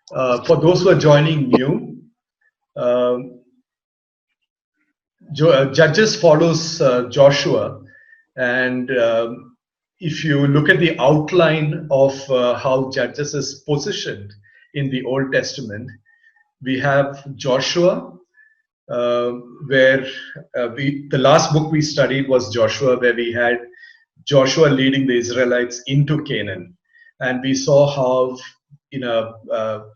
For those who are joining new, um, Judges follows Joshua, and if you look at the outline of how Judges is positioned in the Old Testament, we have Joshua, uh, where the last book we studied was Joshua, where we had Joshua leading the Israelites into Canaan, and we saw how in a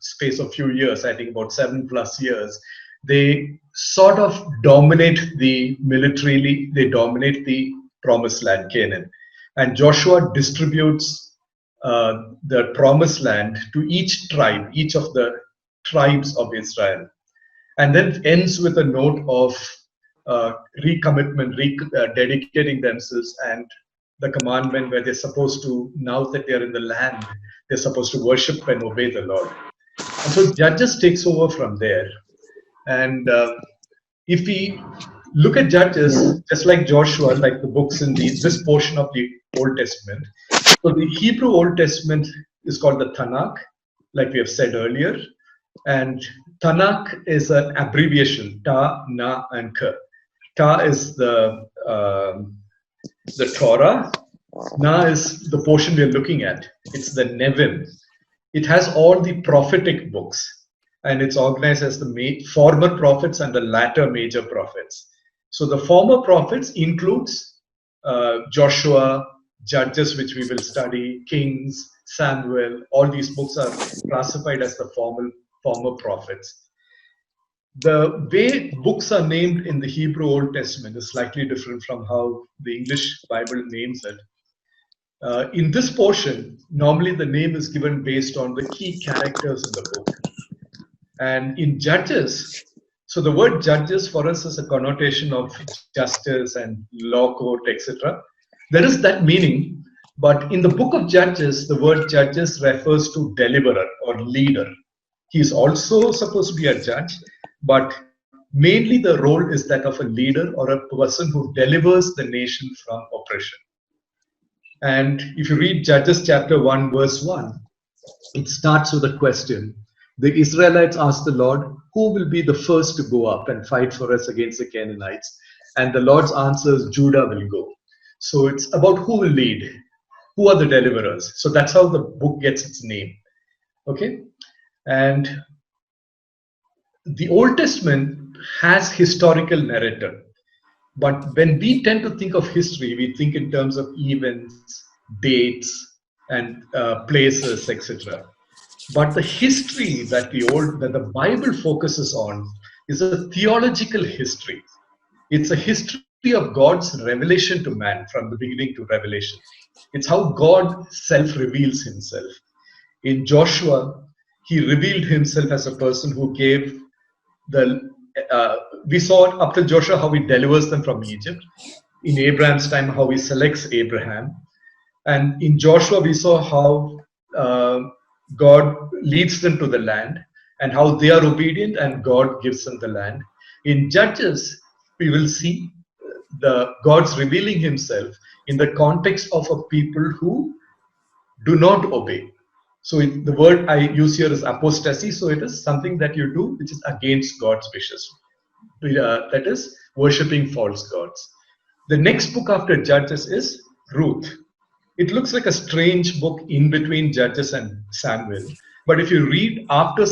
space of few years, I think about 7+ years, they sort of dominate the militarily, they dominate the promised land, Canaan. And Joshua distributes the promised land to each tribe, each of the tribes of Israel, and then ends with a note of recommitment, dedicating themselves, and the commandment where they're supposed to, now that they're in the land, they're supposed to worship and obey the Lord. And so Judges takes over from there. And if we look at Judges, just like Joshua, like the books in this portion of the Old Testament, so the Hebrew Old Testament is called the Tanakh, like we have said earlier. And Tanakh is an abbreviation, Ta, Na, and K. Ta is the Torah. Na is the portion we are looking at. It's the Nevim. It has all the prophetic books, and it's organized as the former prophets and the latter major prophets. So the former prophets includes Joshua, Judges, which we will study, Kings, Samuel. All these books are classified as the former prophets. The way books are named in the Hebrew Old Testament is slightly different from how the English Bible names it. In this portion, normally the name is given based on the key characters in the book. And in Judges, so the word Judges for us is a connotation of justice and law court, etc. There is that meaning, but in the book of Judges, the word Judges refers to deliverer or leader. He is also supposed to be a judge, but mainly the role is that of a leader or a person who delivers the nation from oppression. And if you read Judges chapter 1, verse 1, it starts with a question. The Israelites asked the Lord, who will be the first to go up and fight for us against the Canaanites? And the Lord's answer is, Judah will go. So it's about who will lead, who are the deliverers. So that's how the book gets its name. Okay? And the Old Testament has historical narrative. But when we tend to think of history, we think in terms of events, dates, and places, etc. But the history that the Bible focuses on is a theological history. It's a history of God's revelation to man from the beginning to Revelation. It's how God self-reveals himself. In Joshua, he revealed himself as a person who gave we saw up to Joshua how he delivers them from Egypt. In Abraham's time, how he selects Abraham. And in Joshua, we saw how God leads them to the land and how they are obedient and God gives them the land. In Judges, we will see God's revealing himself in the context of a people who do not obey. So the word I use here is apostasy. So it is something that you do which is against God's wishes. That is worshipping false gods. The next book after Judges is Ruth. It looks like a strange book in between Judges and Samuel. But if you read after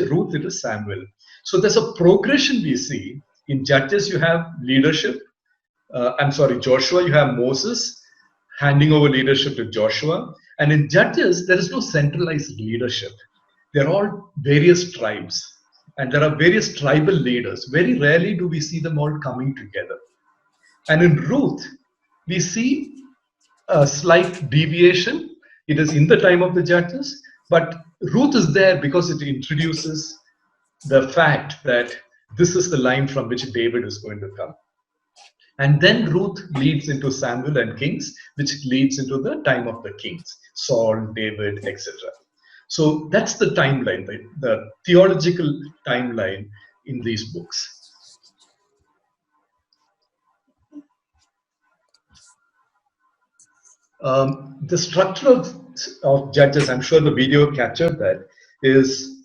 Ruth, it is Samuel. So there's a progression we see. In Judges, you have leadership. Joshua, you have Moses handing over leadership to Joshua. And in Judges, there is no centralized leadership. They're all various tribes. And there are various tribal leaders. Very rarely do we see them all coming together. And in Ruth, we see a slight deviation. It is in the time of the Judges, but Ruth is there because it introduces the fact that this is the line from which David is going to come. And then Ruth leads into Samuel and Kings, which leads into the time of the kings, Saul, David, etc. So that's the timeline, the theological timeline in these books. The structure of Judges, I'm sure the video captured that, is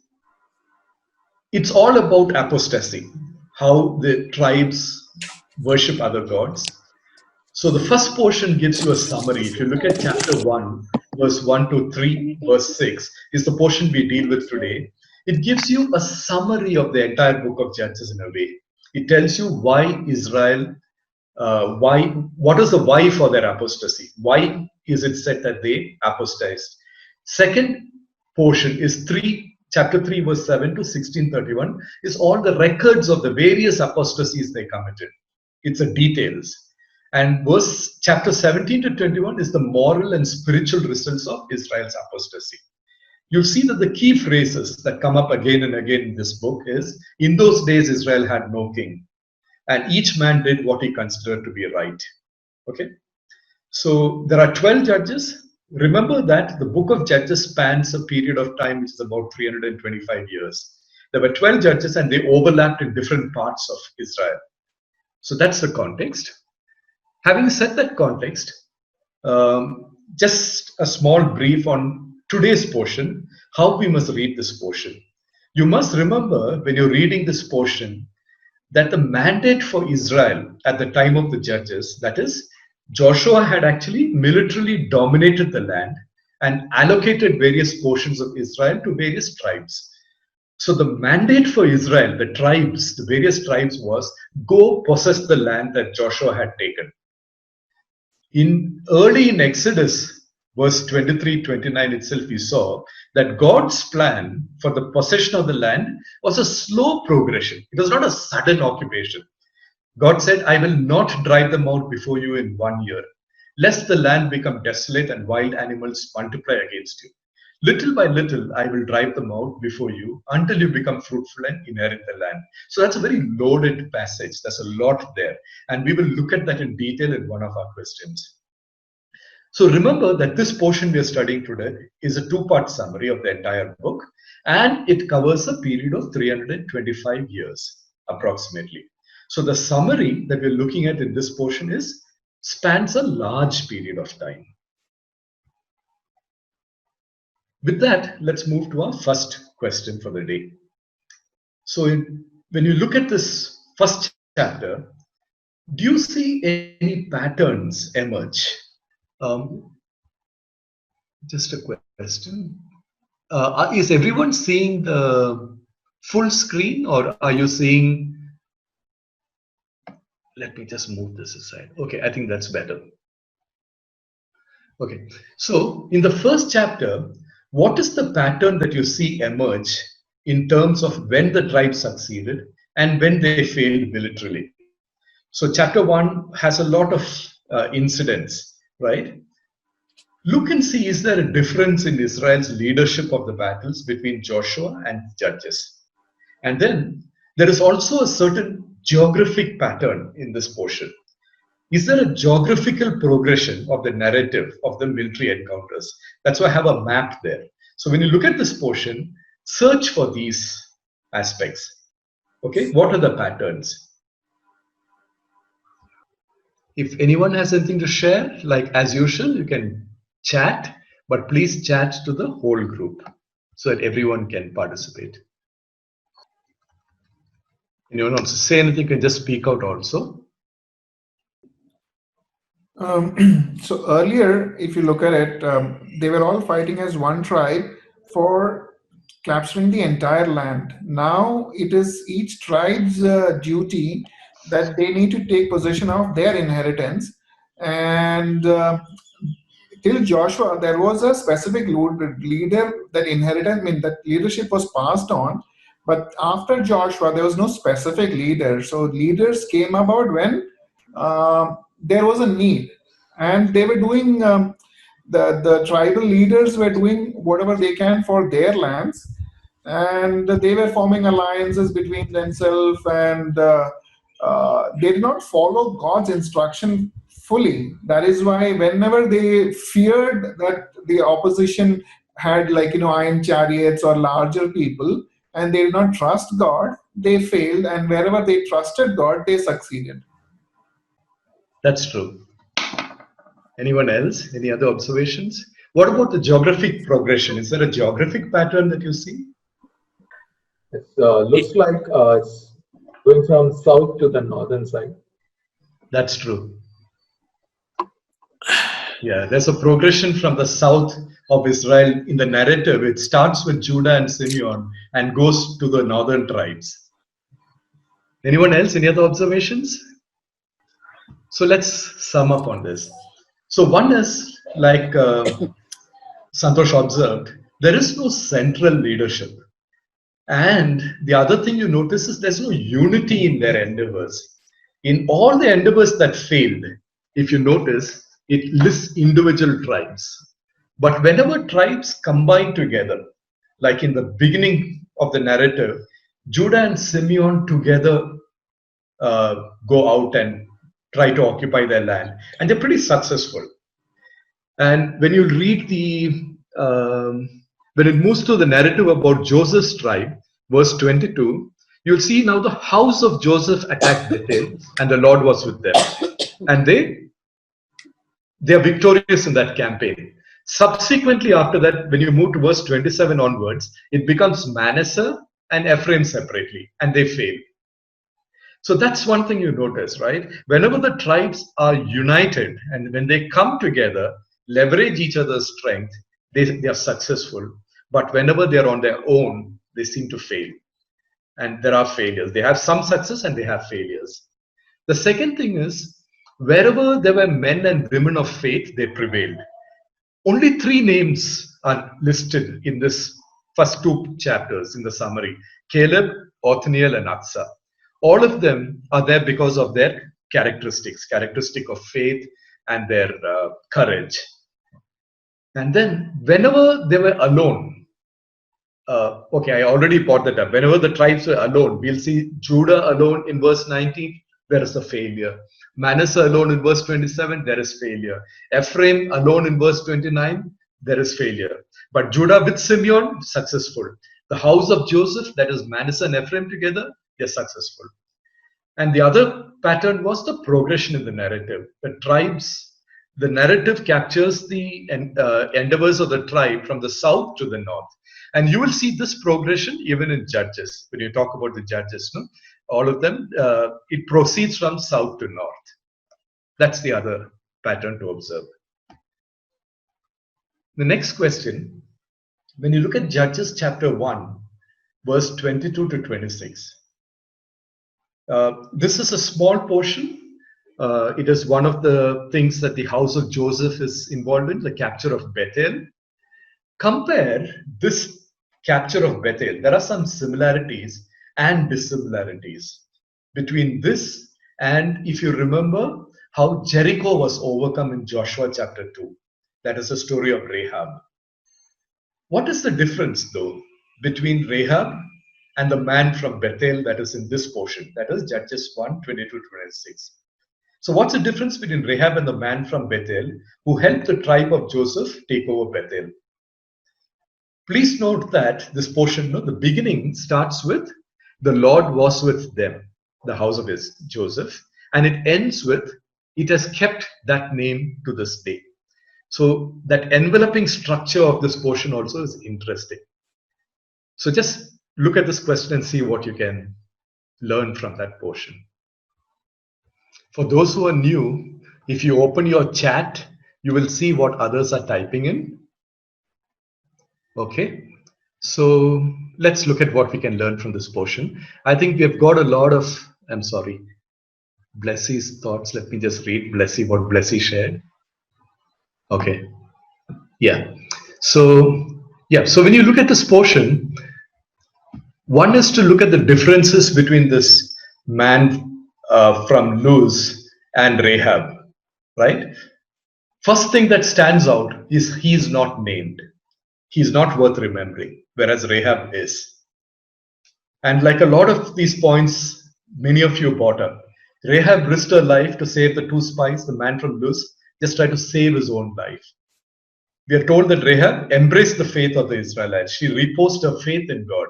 It's all about apostasy, how the tribes worship other gods. So the first portion gives you a summary. If you look at chapter 1, verse 1 to 3, verse 6, is the portion we deal with today. It gives you a summary of the entire book of Judges in a way. It tells you why Israel, what is the why for their apostasy? Why is it said that they apostatized? Second portion is chapter 3, verse 7 to 16:31, is all the records of the various apostasies they committed. It's the details. And chapter 17 to 21 is the moral and spiritual results of Israel's apostasy. You'll see that the key phrases that come up again and again in this book is, in those days Israel had no king, and each man did what he considered to be right. Okay? So there are 12 judges. Remember that the book of Judges spans a period of time which is about 325 years. There were 12 judges and they overlapped in different parts of Israel. So that's the context. Having said that context, just a small brief on today's portion, how we must read this portion. You must remember when you're reading this portion that the mandate for Israel at the time of the judges, that is, Joshua had actually militarily dominated the land and allocated various portions of Israel to various tribes. So the mandate for Israel, the tribes, the various tribes was, go possess the land that Joshua had taken. Early in Exodus, verse 23-29 itself, we saw that God's plan for the possession of the land was a slow progression. It was not a sudden occupation. God said, I will not drive them out before you in 1 year, lest the land become desolate and wild animals multiply against you. Little by little, I will drive them out before you until you become fruitful and inherit the land. So that's a very loaded passage. There's a lot there. And we will look at that in detail in one of our questions. So remember that this portion we are studying today is a two-part summary of the entire book, and it covers a period of 325 years approximately. So the summary that we're looking at in this portion spans a large period of time. With that, let's move to our first question for the day. So when you look at this first chapter, do you see any patterns emerge? Just a question. Is everyone seeing the full screen, or are you seeing? Let me just move this aside. Okay, I think that's better. Okay, so in the first chapter, what is the pattern that you see emerge in terms of when the tribe succeeded and when they failed militarily? So chapter 1 has a lot of incidents, right? Look and see, is there a difference in Israel's leadership of the battles between Joshua and Judges? And then there is also a certain geographic pattern in this portion. Is there a geographical progression of the narrative of the military encounters? That's why I have a map there. So when you look at this portion, search for these aspects. Okay, what are the patterns? If anyone has anything to share, like as usual, you can chat, but please chat to the whole group so that everyone can participate. Anyone wants to say anything, can just speak out also. So earlier, if you look at it, they were all fighting as one tribe for capturing the entire land. Now it is each tribe's duty that they need to take possession of their inheritance. And till Joshua, there was a specific leader that inheritance, I mean, that leadership was passed on. But after Joshua, there was no specific leader. So leaders came about when there was a need, and they were doing the tribal leaders were doing whatever they can for their lands, and they were forming alliances between themselves, and they did not follow God's instruction fully. That is why whenever they feared that the opposition had, like, iron chariots or larger people, and they did not trust God, they failed, and wherever they trusted God, they succeeded. That's true. Anyone else? Any other observations? What about the geographic progression? Is there a geographic pattern that you see? It looks like it's going from south to the northern side. That's true. Yeah, there's a progression from the south of Israel in the narrative. It starts with Judah and Simeon and goes to the northern tribes. Anyone else? Any other observations? So let's sum up on this. So one is like Santosh observed, there is no central leadership. And the other thing you notice is there's no unity in their endeavors. In all the endeavors that failed, if you notice, it lists individual tribes. But whenever tribes combine together, like in the beginning of the narrative, Judah and Simeon together go out and try to occupy their land, and they're pretty successful. And when you read when it moves to the narrative about Joseph's tribe, verse 22, you'll see now the house of Joseph attacked Bethel, and the Lord was with them, and they are victorious in that campaign. Subsequently, after that, when you move to verse 27 onwards, it becomes Manasseh and Ephraim separately, and they fail. So that's one thing you notice, right? Whenever the tribes are united and when they come together, leverage each other's strength, they are successful. But whenever they're on their own, they seem to fail. And there are failures. They have some success and they have failures. The second thing is, wherever there were men and women of faith, they prevailed. Only 3 names are listed in this first 2 chapters in the summary: Caleb, Othniel, and Aksa. All of them are there because of their characteristic of faith and their courage. And then whenever they were alone, okay, I already brought that up. Whenever the tribes were alone, we'll see Judah alone in verse 19, there is a failure. Manasseh alone in verse 27, there is failure. Ephraim alone in verse 29, there is failure. But Judah with Simeon, successful. The house of Joseph, that is Manasseh and Ephraim together, they're successful. And the other pattern was the progression in the narrative. The tribes, the narrative captures the endeavors of the tribe from the south to the north. And you will see this progression even in Judges. When you talk about the Judges, no? All of them, it proceeds from south to north. That's the other pattern to observe. The next question, when you look at Judges chapter 1, verse 22 to 26, this is a small portion. It is one of the things that the house of Joseph is involved in, the capture of Bethel. Compare this capture of Bethel. There are some similarities and dissimilarities between this and, if you remember, how Jericho was overcome in Joshua chapter 2. That is the story of Rahab. What is the difference, though, between Rahab and the man from Bethel that is in this portion? That is Judges 1, 22-26. So what's the difference between Rahab and the man from Bethel who helped the tribe of Joseph take over Bethel? Please note that this portion, the beginning starts with the Lord was with them, the house of Joseph, and it ends with it has kept that name to this day. So that enveloping structure of this portion also is interesting. So just look at this question and see what you can learn from that portion. For those who are new, if you open your chat, you will see what others are typing in. Okay, so let's look at what we can learn from this portion. I think we have got a lot of, I'm sorry, Blessy's thoughts. Let me just read Blessy, what Blessy shared. Okay, yeah. So when you look at this portion, one is to look at the differences between this man from Luz and Rahab, right? First thing that stands out is he's not named. He's not worth remembering, whereas Rahab is. And like a lot of these points, many of you brought up, Rahab risked her life to save the 2 spies, the man from Luz, just tried to save his own life. We are told that Rahab embraced the faith of the Israelites. She reposed her faith in God,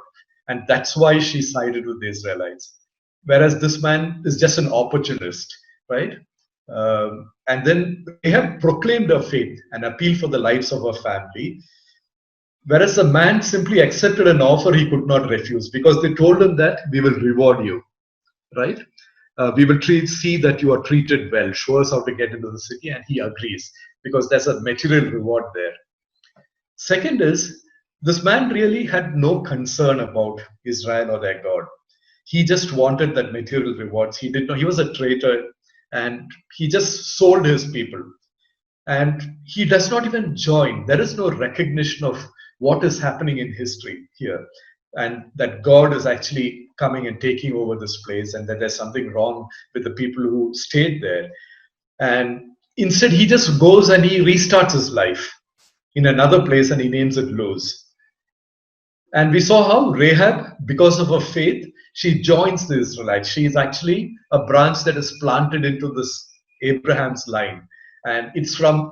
and that's why she sided with the Israelites. Whereas this man is just an opportunist, right? And then Rahab proclaimed her faith and appealed for the lives of her family. Whereas the man simply accepted an offer he could not refuse, because they told him that we will reward you, right? We will see that you are treated well, show us how to get into the city, and he agrees because there's a material reward there. Second is, this man really had no concern about Israel or their God. He just wanted that material rewards. He did not, he was a traitor, and he just sold his people. And he does not even join. There is no recognition of what is happening in history here, and that God is actually coming and taking over this place, and that there's something wrong with the people who stayed there. And instead, he just goes and he restarts his life in another place, and he names it Luz. And we saw how Rahab, because of her faith, she joins the Israelites. She is actually a branch that is planted into this Abraham's line. And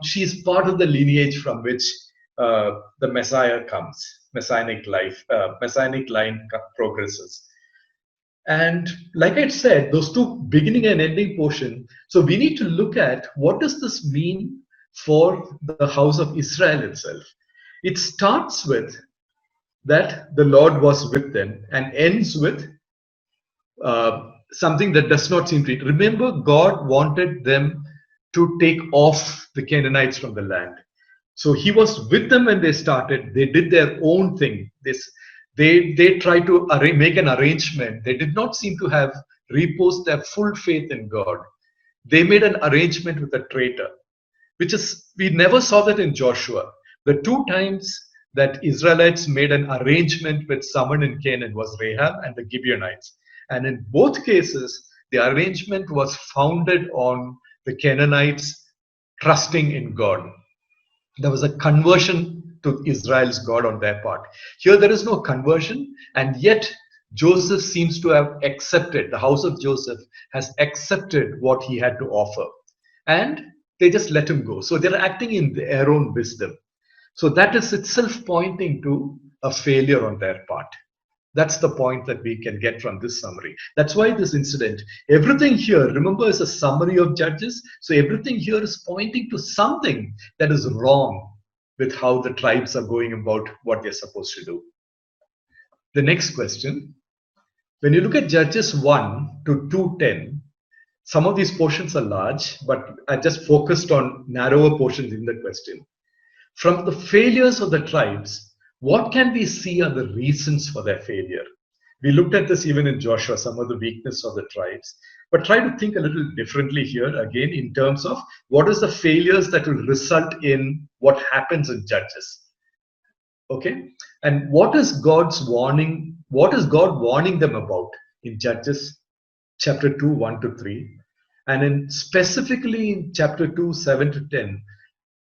she's part of the lineage from which the Messiah comes, Messianic line progresses. And like I said, those two beginning and ending portion, so we need to look at what does this mean for the house of Israel itself. It starts with that the Lord was with them and ends with something that does not seem to. Remember, God wanted them to take off the Canaanites from the land. So he was with them when they started. They did their own thing. They tried to make an arrangement. They did not seem to have reposed their full faith in God. They made an arrangement with a traitor, we never saw that in Joshua. The two times that Israelites made an arrangement with someone in Canaan was Rahab and the Gibeonites. And in both cases, the arrangement was founded on the Canaanites trusting in God. There was a conversion to Israel's God on their part. Here there is no conversion, and yet Joseph seems to have accepted, the house of Joseph has accepted what he had to offer. And they just let him go. So they're acting in their own wisdom. So that is itself pointing to a failure on their part. That's the point that we can get from this summary. That's why this incident, everything here, remember, is a summary of Judges. So everything here is pointing to something that is wrong with how the tribes are going about what they're supposed to do. The next question, when you look at Judges 1 to 2:10, some of these portions are large, but I just focused on narrower portions in the question. From the failures of the tribes, what can we see are the reasons for their failure? We looked at this even in Joshua, some of the weakness of the tribes, but try to think a little differently here again in terms of what is the failures that will result in what happens in Judges. Okay, and what is God's warning? What is God warning them about in Judges chapter 2, 1 to 3? And in specifically in chapter 2, 7 to 10,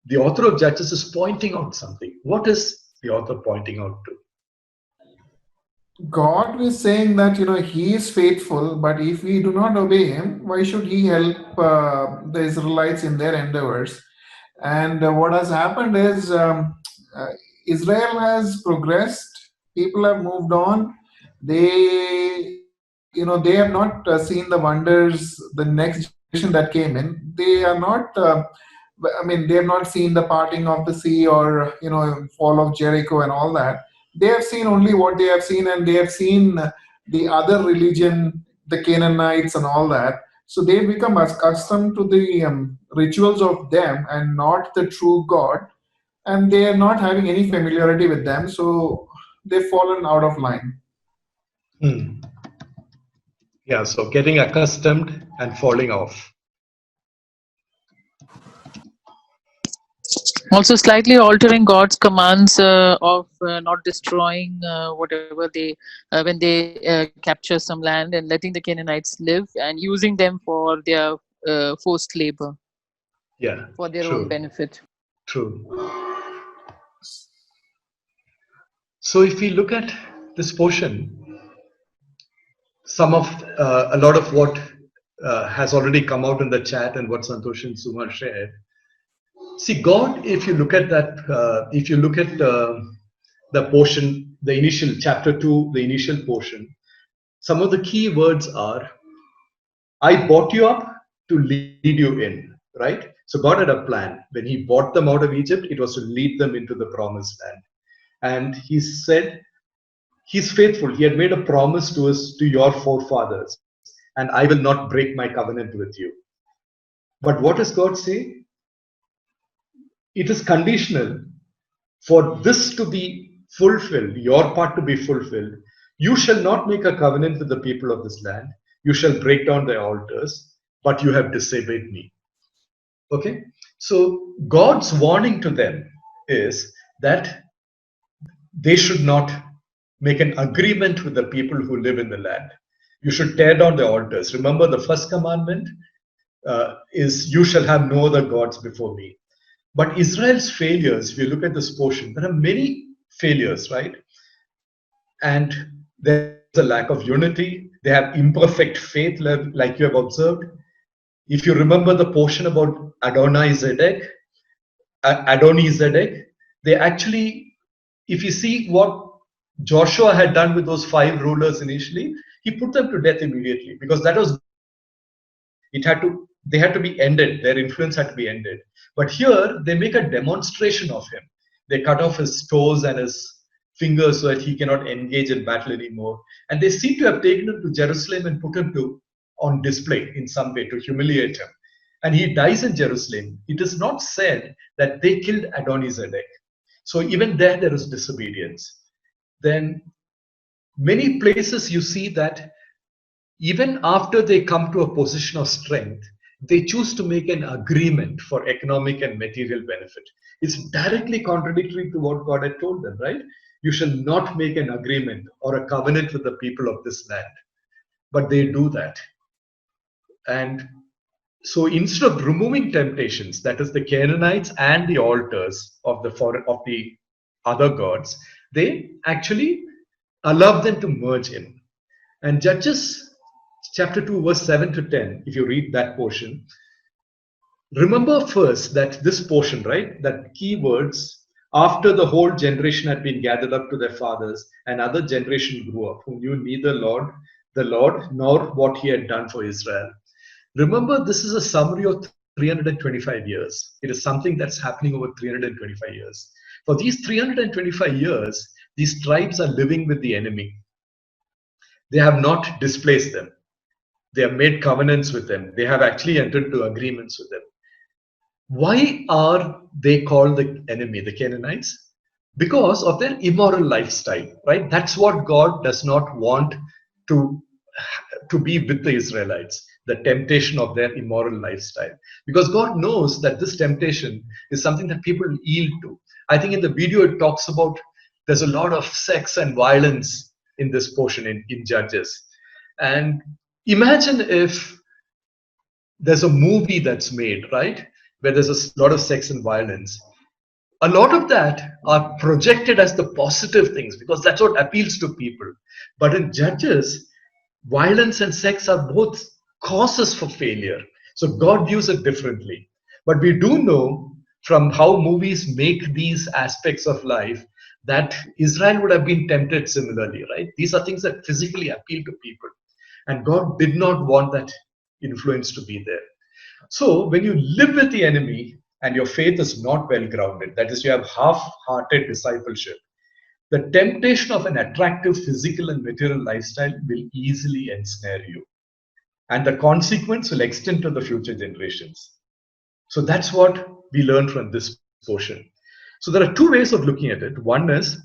the author of Judges is pointing out something. What is the author pointing out to? God is saying that He is faithful, but if we do not obey Him, why should He help the Israelites in their endeavors? And what has happened is Israel has progressed. People have moved on. They have not seen the wonders. The next generation that came in, they are not. They have not seen the parting of the sea or fall of Jericho and all that. They have seen only what they have seen, and they have seen the other religion, the Canaanites and all that. So they become accustomed to the rituals of them and not the true God, and they are not having any familiarity with them. So they've fallen out of line. Yeah, so getting accustomed and falling off. Also, slightly altering God's commands of not destroying whatever they when they capture some land, and letting the Canaanites live and using them for their forced labor. Yeah, for their own benefit. True. So if we look at this portion, a lot of what has already come out in the chat and what Santosh and Suma shared. See, God, if you look at that, if you look at the portion, the initial chapter 2, the initial portion, some of the key words are, I brought you up to lead you in, right? So God had a plan. When He brought them out of Egypt, it was to lead them into the promised land. And he said, he's faithful. He had made a promise to us, to your forefathers, and I will not break my covenant with you. But what does God say? It is conditional. For this to be fulfilled, your part to be fulfilled, you shall not make a covenant with the people of this land. You shall break down their altars, but you have disobeyed me. Okay? So God's warning to them is that they should not make an agreement with the people who live in the land. You should tear down the altars. Remember, the first commandment is, you shall have no other gods before me. But Israel's failures, if you look at this portion, there are many failures, right? And there's a lack of unity. They have imperfect faith, like you have observed. If you remember the portion about Adonizedek, they actually, if you see what Joshua had done with those 5 rulers initially, he put them to death immediately, because that was, they had to be ended. Their influence had to be ended. But here they make a demonstration of him. They cut off his toes and his fingers so that he cannot engage in battle anymore. And they seem to have taken him to Jerusalem and put him on display in some way to humiliate him. And he dies in Jerusalem. It is not said that they killed Adonizedek. So even there is disobedience. Then many places you see that even after they come to a position of strength, they choose to make an agreement for economic and material benefit. It's directly contradictory to what God had told them, right? You shall not make an agreement or a covenant with the people of this land. But they do that. And so instead of removing temptations, that is the Canaanites and the altars of the other gods, they actually allow them to merge in. And Judges chapter 2, verse 7 to 10, if you read that portion, remember first that this portion, right, that key words, after the whole generation had been gathered up to their fathers, another generation grew up who knew neither the Lord, nor what he had done for Israel. Remember, this is a summary of 325 years. It is something that's happening over 325 years. For these 325 years, these tribes are living with the enemy. They have not displaced them. They have made covenants with them. They have actually entered into agreements with them. Why are they called the enemy, the Canaanites? Because of their immoral lifestyle, right? That's what God does not want to be with the Israelites, the temptation of their immoral lifestyle. Because God knows that this temptation is something that people yield to. I think in the video it talks about there's a lot of sex and violence in this portion in Judges. And imagine if there's a movie that's made, right, where there's a lot of sex and violence. A lot of that are projected as the positive things because that's what appeals to people. But in Judges, violence and sex are both causes for failure. So God views it differently. But we do know from how movies make these aspects of life that Israel would have been tempted similarly, right? These are things that physically appeal to people. And God did not want that influence to be there. So when you live with the enemy and your faith is not well grounded, that is, you have half-hearted discipleship, the temptation of an attractive physical and material lifestyle will easily ensnare you. And the consequence will extend to the future generations. So that's what we learn from this portion. So there are two ways of looking at it. One is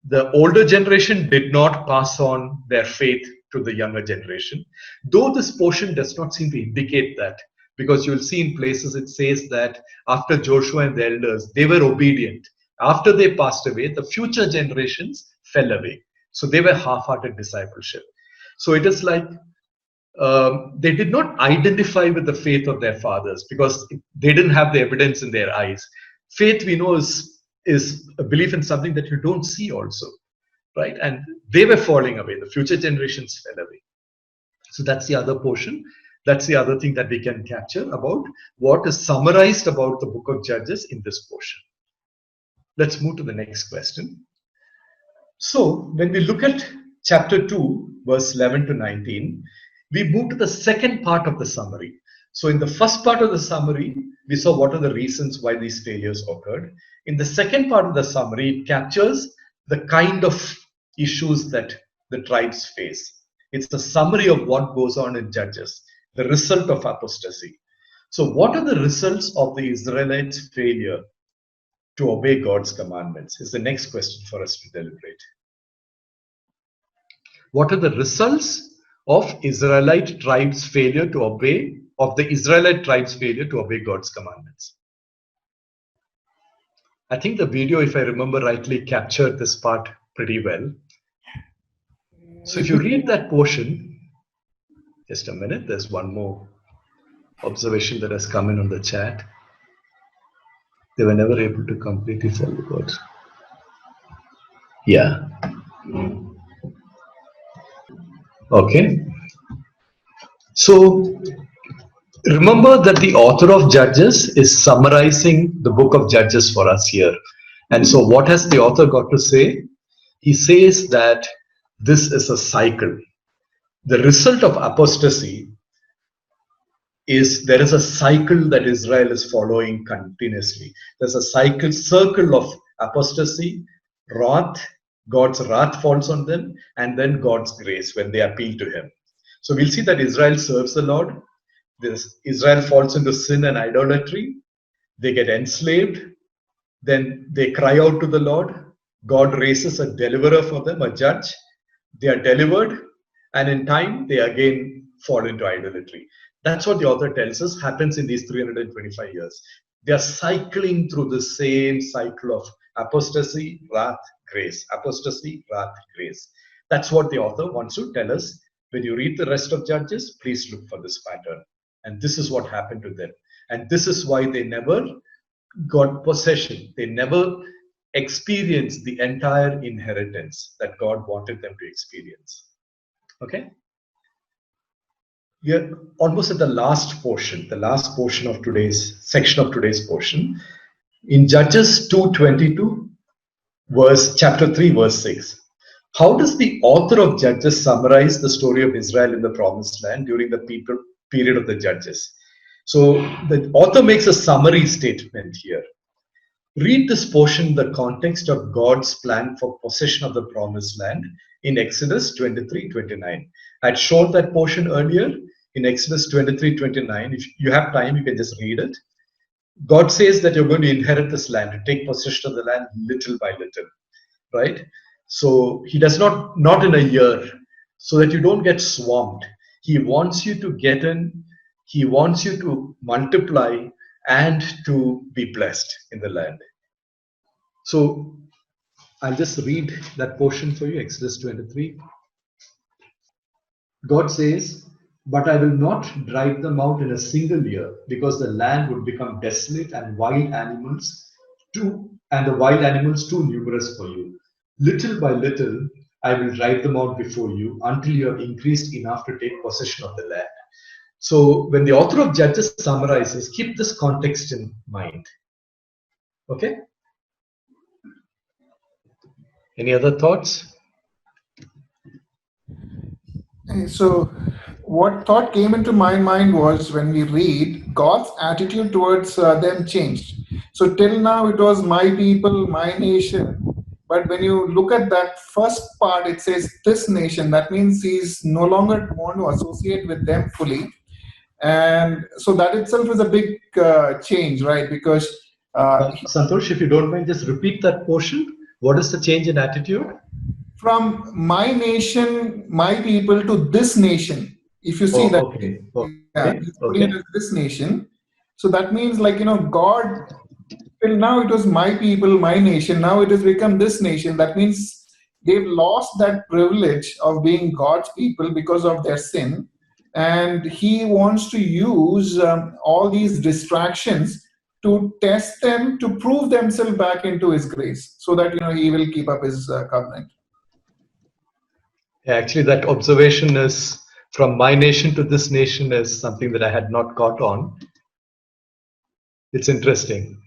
the older generation did not pass on their faith to the younger generation, though this portion does not seem to indicate that, because you'll see in places it says that after Joshua and the elders, they were obedient. After they passed away, the future generations fell away. So they were half-hearted discipleship. So it is like they did not identify with the faith of their fathers because they didn't have the evidence in their eyes. Faith, we know, is a belief in something that you don't see also, right? And they were falling away. The future generations fell away. So that's the other portion. That's the other thing that we can capture about what is summarized about the book of Judges in this portion. Let's move to the next question. So when we look at chapter 2, verse 11 to 19, we move to the second part of the summary. So in the first part of the summary, we saw what are the reasons why these failures occurred. In the second part of the summary, it captures the kind of issues that the tribes face. It's the summary of what goes on in Judges, the result of apostasy. So what are the results of the Israelites' failure to obey God's commandments is the next question for us to deliberate. What are the results of Israelite tribes' failure to obey, of the Israelite tribes' failure to obey God's commandments? I think the video, if I remember rightly, captured this part pretty well. So if you read that portion, just a minute, there's one more observation that has come in on the chat. They were never able to completely follow God. Yeah. Okay. So remember that the author of Judges is summarizing the book of Judges for us here. And so what has the author got to say? He says that this is a cycle. The result of apostasy is there is a cycle that Israel is following continuously. There's a circle of apostasy, wrath, God's wrath falls on them, and then God's grace when they appeal to Him. So we'll see that Israel serves the Lord. Israel falls into sin and idolatry. They get enslaved. Then they cry out to the Lord. God raises a deliverer for them, a judge. They are delivered, and in time they again fall into idolatry. That's what the author tells us happens in these 325 years. They are cycling through the same cycle of apostasy, wrath, grace. Apostasy, wrath, grace. That's what the author wants to tell us. When you read the rest of Judges, please look for this pattern. And this is what happened to them. And this is why they never got possession. They never experienced the entire inheritance that God wanted them to experience. Okay? We are almost at the last portion of today's section of today's portion. In Judges 2:22, chapter 3, verse 6. How does the author of Judges summarize the story of Israel in the promised land during the period of the Judges? So the author makes a summary statement here. Read this portion in the context of God's plan for possession of the promised land in Exodus 23:29. I had shown that portion earlier in Exodus 23:29. If you have time, you can just read it. God says that you're going to inherit this land, to take possession of the land little by little, right? So he does not in a year, so that you don't get swamped. He wants you to get in, he wants you to multiply and to be blessed in the land. So I'll just read that portion for you, Exodus 23. God says, "But I will not drive them out in a single year, because the land would become desolate and the wild animals too numerous for you. Little by little, I will drive them out before you until you have increased enough to take possession of the land." So when the author of Judges summarizes, keep this context in mind. Okay? Any other thoughts? So, what thought came into my mind was when we read, God's attitude towards them changed. So, till now it was my people, my nation. But when you look at that first part, it says this nation. That means he's no longer want to associate with them fully. And so that itself is a big change, right? Because Santosh, if you don't mind, just repeat that portion. What is the change in attitude? From my nation, my people, to this nation. If you see that, okay. He's putting it as this nation. So that means, God, till now it was my people, my nation. Now it has become this nation. That means they've lost that privilege of being God's people because of their sin. And he wants to use all these distractions to test them, to prove themselves back into his grace, so that he will keep up his covenant. Actually, that observation is from my nation to this nation is something that I had not caught on. It's interesting.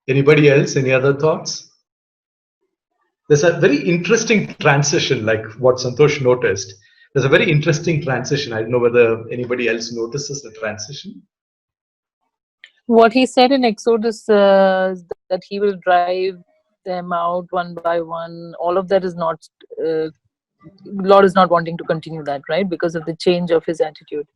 Anybody else? Any other thoughts? There's a very interesting transition, like what Santosh noticed. There's a very interesting transition. I don't know whether anybody else notices the transition. What he said in Exodus that he will drive them out one by one, all of that is not, Lord is not wanting to continue that, right? Because of the change of his attitude.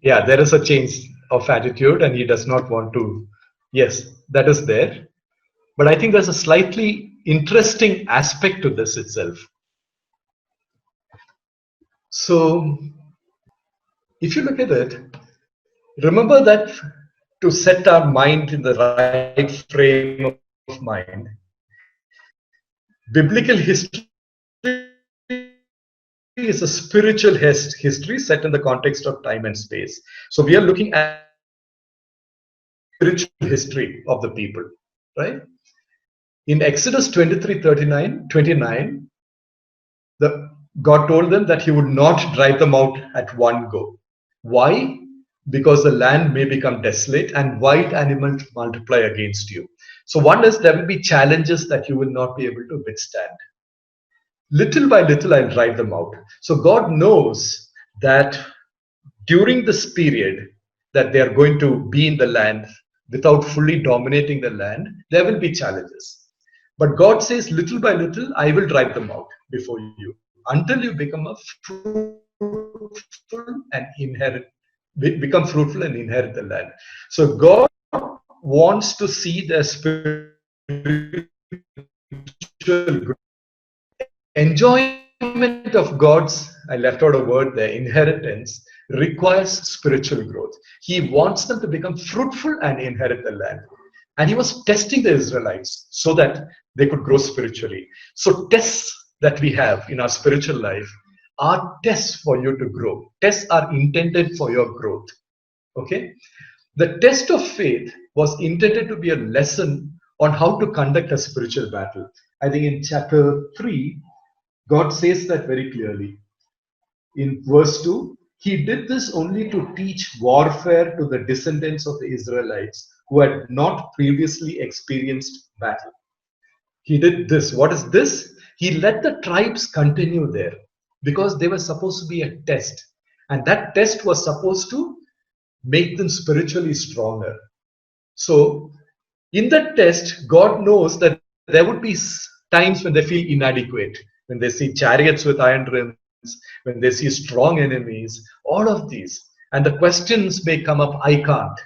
Yeah, there is a change of attitude and he does not want to. Yes, that is there. But I think there's a slightly interesting aspect to this itself. So, if you look at it, remember that to set our mind in the right frame of mind, biblical history is a spiritual history set in the context of time and space. So we are looking at spiritual history of the people, right? In Exodus 29, God told them that he would not drive them out at one go. Why? Because the land may become desolate and wild animals multiply against you. So one is there will be challenges that you will not be able to withstand. Little by little, I'll drive them out. So God knows that during this period that they are going to be in the land without fully dominating the land, there will be challenges. But God says, little by little, I will drive them out before you until you become become fruitful and inherit the land. So God wants to see their spiritual growth. Enjoyment of God's, I left out a word there, inheritance, requires spiritual growth. He wants them to become fruitful and inherit the land. And he was testing the Israelites so that they could grow spiritually. So tests that we have in our spiritual life are tests for you to grow. Tests are intended for your growth. Okay? The test of faith was intended to be a lesson on how to conduct a spiritual battle. I think in chapter 3, God says that very clearly. In verse 2, he did this only to teach warfare to the descendants of the Israelites who had not previously experienced battle. He did this. What is this? He let the tribes continue there because they were supposed to be a test. And that test was supposed to make them spiritually stronger. So, in that test, God knows that there would be times when they feel inadequate, when they see chariots with iron rims, when they see strong enemies, all of these. And the questions may come up, I can't,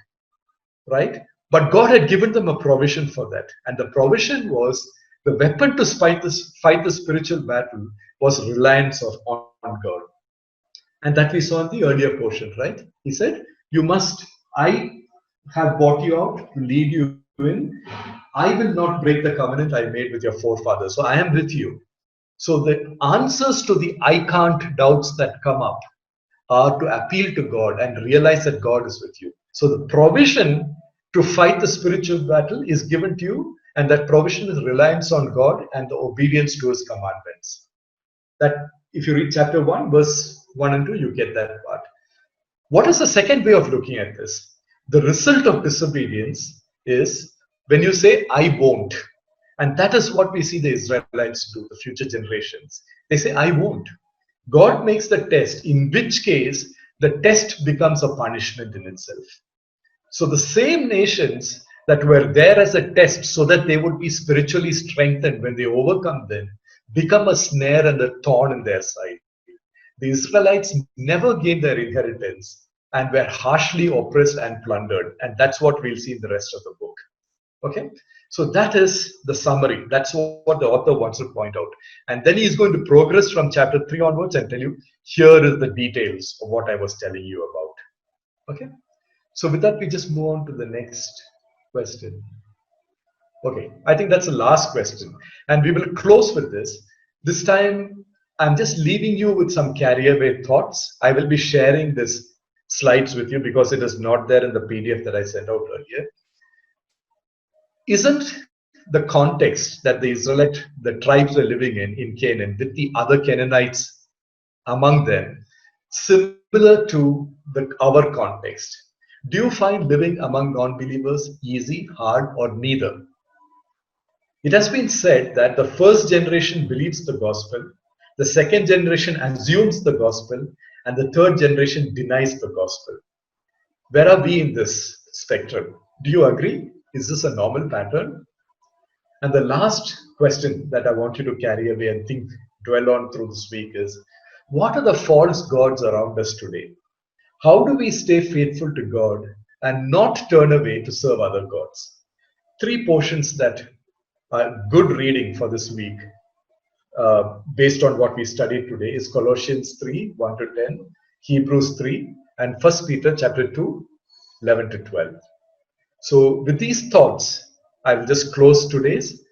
right? But God had given them a provision for that. And the provision was the weapon to fight the spiritual battle was reliance on God. And that we saw in the earlier portion, right? He said, I have bought you out to lead you in. I will not break the covenant I made with your forefathers. So I am with you. So the answers to the I can't doubts that come up are to appeal to God and realize that God is with you. So the provision to fight the spiritual battle is given to you, and that provision is reliance on God and the obedience to his commandments. That if you read chapter 1, verse 1 and 2, you get that part. What is the second way of looking at this? The result of disobedience is when you say, I won't. And that is what we see the Israelites do, the future generations. They say, I won't. God makes the test, in which case the test becomes a punishment in itself. So the same nations that were there as a test so that they would be spiritually strengthened when they overcome them, become a snare and a thorn in their side. The Israelites never gained their inheritance and were harshly oppressed and plundered. And that's what we'll see in the rest of the book. Okay? So that is the summary. That's what the author wants to point out. And then he's going to progress from chapter 3 onwards and tell you, here is the details of what I was telling you about. Okay? So with that, we just move on to the next question. Okay, I think that's the last question. And we will close with this. This time, I'm just leaving you with some carry away thoughts. I will be sharing this slides with you because it is not there in the PDF that I sent out earlier. Isn't the context that the tribes were living in Canaan, with the other Canaanites among them, similar to our context? Do you find living among non-believers easy, hard, or neither? It has been said that the first generation believes the gospel, The second generation assumes the gospel, and the third generation denies the gospel. Where are we in this spectrum? Do you agree? Is this a normal pattern? And the last question that I want you to carry away and dwell on through this week is, what are the false gods around us today? How do we stay faithful to God and not turn away to serve other gods? Three portions that are good reading for this week, based on what we studied today, is Colossians 3, 1 to 10, Hebrews 3, and 1 Peter chapter 2, 11 to 12. So with these thoughts, I will just close today's